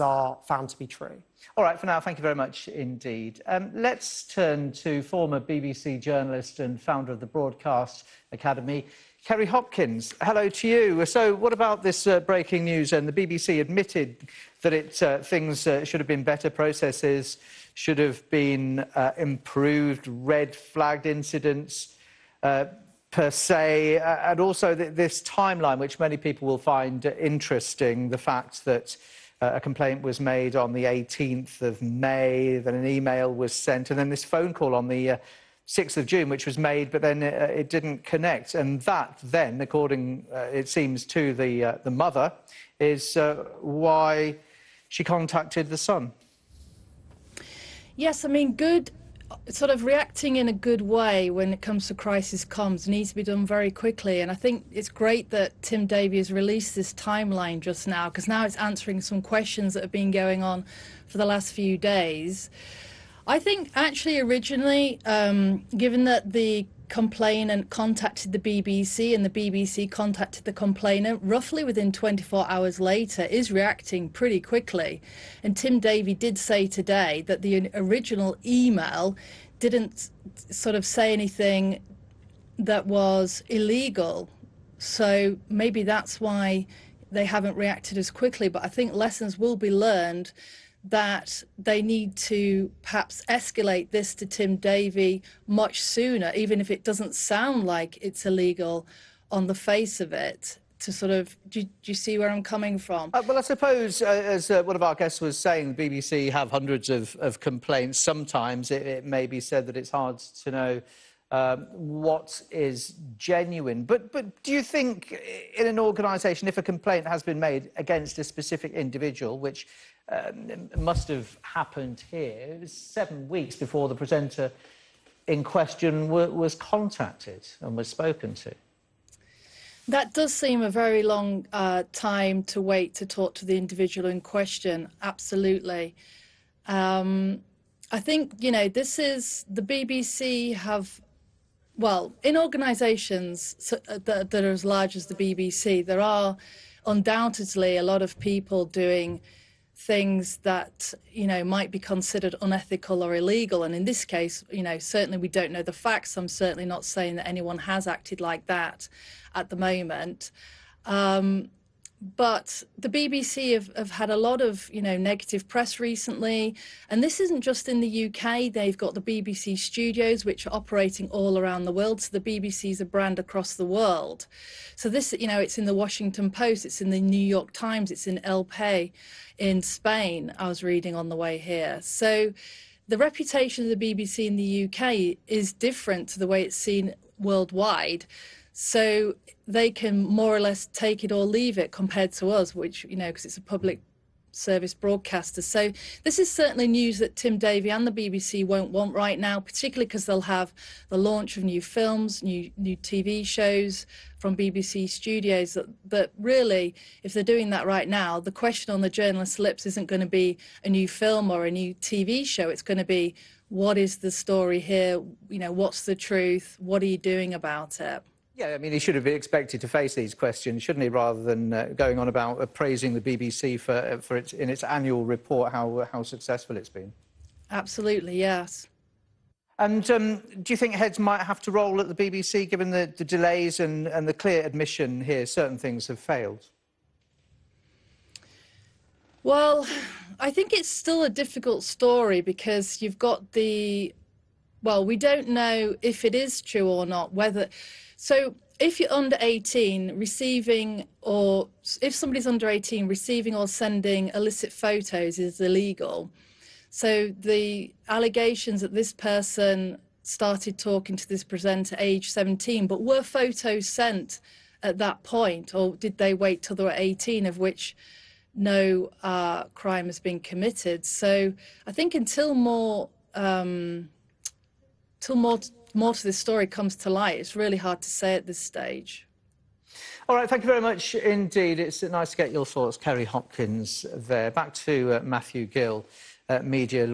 are found to be true. All right, for now, thank you very much indeed. Let's turn to former BBC journalist and founder of the Broadcast Academy, Kerry Hopkins. Hello to you. So what about this breaking news? And the BBC admitted that things should have been better, processes should have been improved, red-flagged incidents per se, and also this timeline, which many people will find interesting, the fact that a complaint was made on the 18th of May, then an email was sent, and then this phone call on the 6th of June, which was made, but then it didn't connect. And that then, according, it seems, to the mother, is why she contacted the son. Yes, I mean, good, sort of reacting in a good way when it comes to crisis comms needs to be done very quickly. And I think it's great that Tim Davie has released this timeline just now, because now it's answering some questions that have been going on for the last few days. I think actually originally, given that the complainant contacted the BBC and the BBC contacted the complainant roughly within 24 hours later, is reacting pretty quickly. And Tim Davie did say today that the original email didn't sort of say anything that was illegal. So maybe that's why they haven't reacted as quickly. But I think lessons will be learned that they need to perhaps escalate this to Tim Davie much sooner, even if it doesn't sound like it's illegal on the face of it, to sort of, do you see where I'm coming from? Well, I suppose, as one of our guests was saying, the BBC have hundreds of complaints. Sometimes it may be said that it's hard to know what is genuine. But do you think in an organisation, if a complaint has been made against a specific individual, which must have happened here, it was 7 weeks before the presenter in question was contacted and was spoken to? That does seem a very long time to wait to talk to the individual in question, absolutely. I think, you know, this is, the BBC have, well, in organisations that are as large as the BBC, there are undoubtedly a lot of people doing things that, you know, might be considered unethical or illegal. And in this case, you know, certainly we don't know the facts. I'm certainly not saying that anyone has acted like that at the moment. But the BBC have had a lot of, you know, negative press recently. And this isn't just in the UK. They've got the BBC studios, which are operating all around the world. So the BBC is a brand across the world. So this, you know, it's in the Washington Post, it's in the New York Times, it's in El País in Spain, I was reading on the way here. So the reputation of the BBC in the UK is different to the way it's seen worldwide. So they can more or less take it or leave it compared to us, which, you know, because it's a public service broadcaster. So this is certainly news that Tim Davie and the BBC won't want right now, particularly because they'll have the launch of new films, new TV shows from BBC studios that really, if they're doing that right now, the question on the journalist's lips isn't going to be a new film or a new TV show. It's going to be, what is the story here? You know, what's the truth? What are you doing about it? Yeah, I mean, he should have been expected to face these questions, shouldn't he, rather than going on about praising the BBC for its annual report, how successful it's been. Absolutely, yes. And do you think heads might have to roll at the BBC, given the delays and the clear admission here certain things have failed? Well, I think it's still a difficult story because you've got the... Well, we don't know if it is true or not, whether... So if you're under 18, receiving, or if somebody's under 18, receiving or sending illicit photos is illegal. So the allegations that this person started talking to this presenter age 17, but were photos sent at that point, or did they wait till they were 18, of which no crime has been committed? So I think until more to this story comes to light, it's really hard to say at this stage. All right, thank you very much indeed. It's nice to get your thoughts, Kerry Hopkins there. Back to Matthew Gill, media